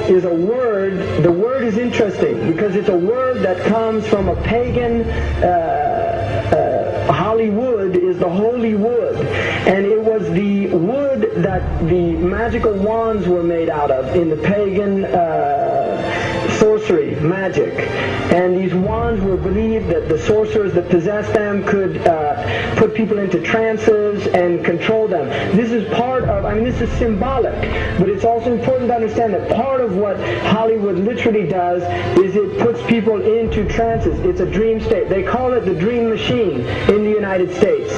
is a word. The word is interesting because it's a word that comes from a pagan. Hollywood is the holy wood, and it was the wood that the magical wands were made out of in the pagan sorcery, magic. And these wands were believed that the sorcerers that possessed them could put people into trances and control them. This is part of, this is symbolic, but it's also important to understand that part of what Hollywood literally does is it puts people into trances. It's a dream state. They call it the dream machine in the United States.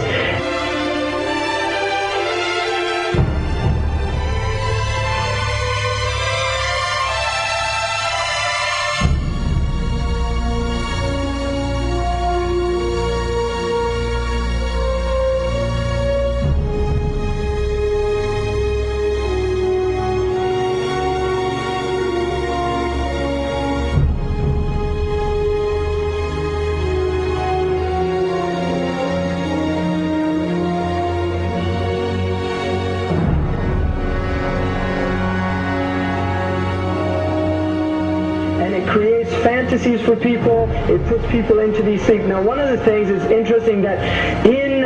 Fantasies for people, it puts people into these things. Now, one of the things is interesting that in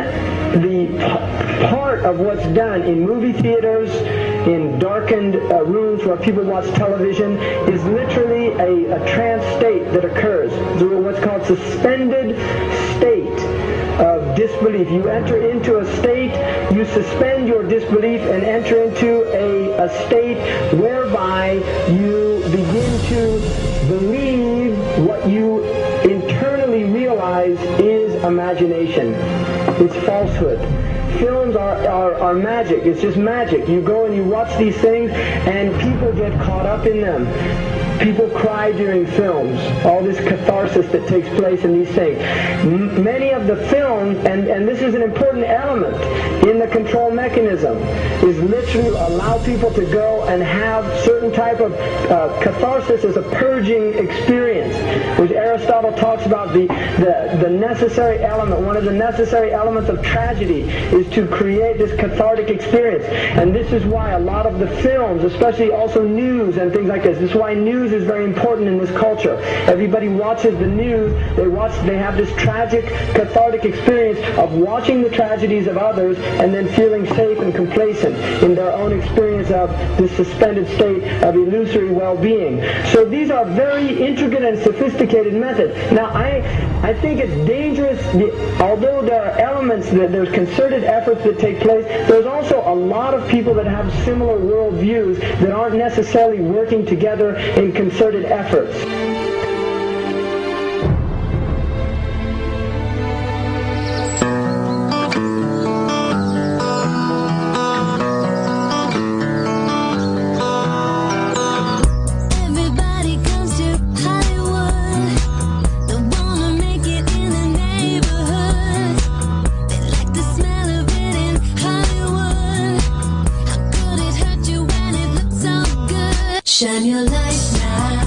the part of what's done in movie theaters, in darkened rooms where people watch television, is literally a trance state that occurs. What's called suspended state of disbelief. You enter into a state, you suspend your disbelief and enter into a state whereby you begin to believe what you internally realize is imagination. It's falsehood. Films are magic. It's just magic. You go and you watch these things and people get caught up in them. People cry during films, all this catharsis that takes place in these things. Many of the films, and this is an important element in the control mechanism, is literally allow people to go and have certain type of catharsis as a purging experience, which Aristotle talks about the necessary element. One of the necessary elements of tragedy is to create this cathartic experience. And this is why a lot of the films, especially also news and things like this is why news is very important in this culture. Everybody watches the news, they have this tragic, cathartic experience of watching the tragedies of others and then feeling safe and complacent in their own experience of this suspended state of illusory well-being. So these are very intricate and sophisticated methods. Now, I think it's dangerous, although there are elements, there's concerted efforts that take place, there's also a lot of people that have similar worldviews that aren't necessarily working together in concerted efforts. Shine your light now.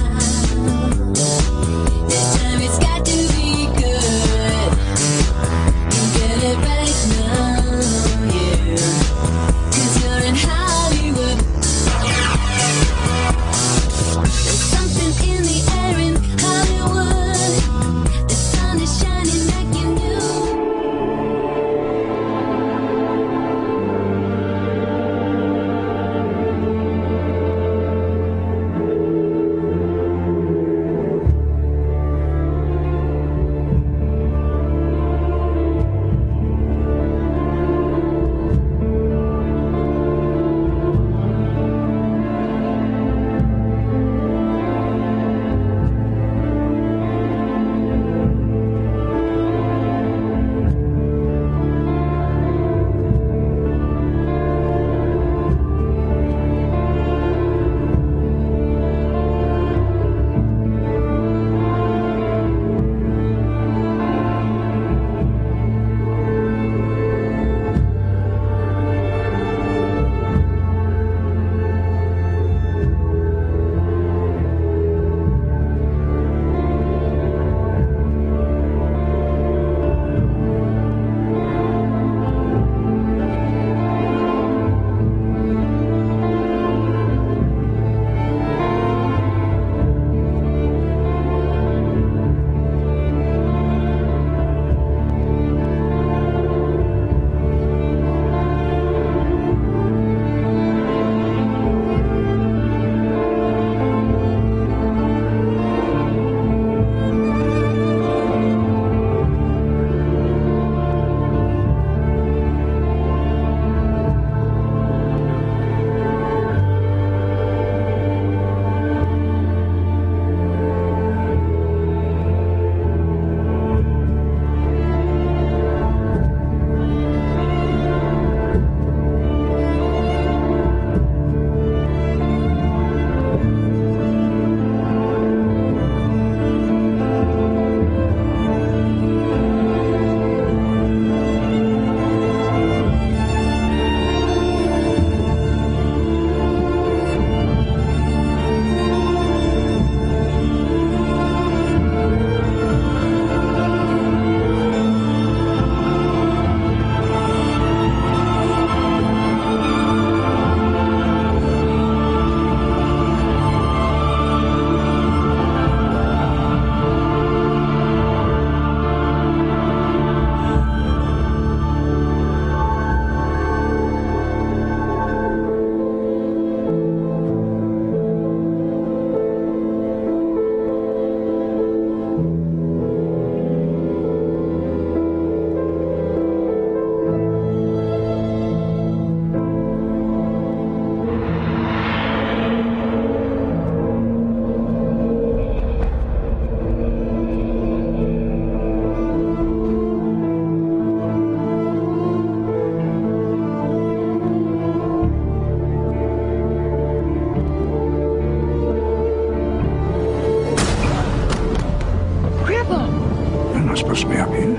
supposed to be up here.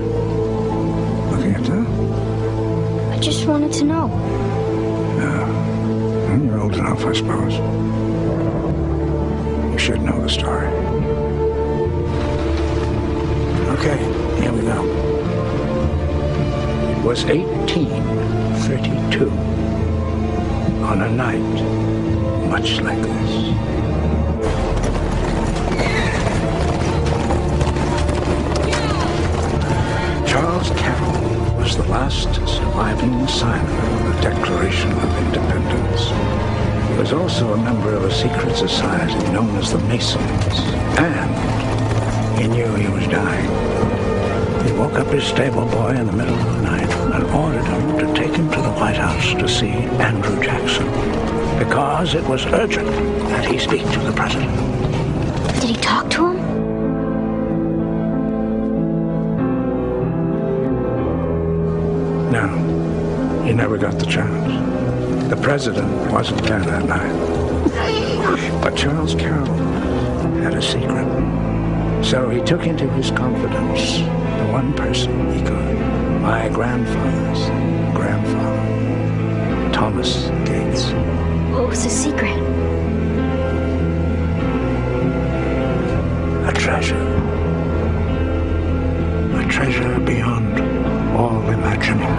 Looking at that? I just wanted to know. No. Well, you're old enough, I suppose. You should know the story. Okay, here we go. It was 1832. On a night much like this. Charles Carroll was the last surviving signer of the Declaration of Independence. He was also a member of a secret society known as the Masons, and he knew he was dying. He woke up his stable boy in the middle of the night and ordered him to take him to the White House to see Andrew Jackson, because it was urgent that he speak to the president. Did he talk to him? No, he never got the chance. The president wasn't there that night. But Charles Carroll had a secret. So he took into his confidence the one person he could. My grandfather's grandfather, Thomas Gates. What was his secret? A treasure. A treasure beyond all imagining.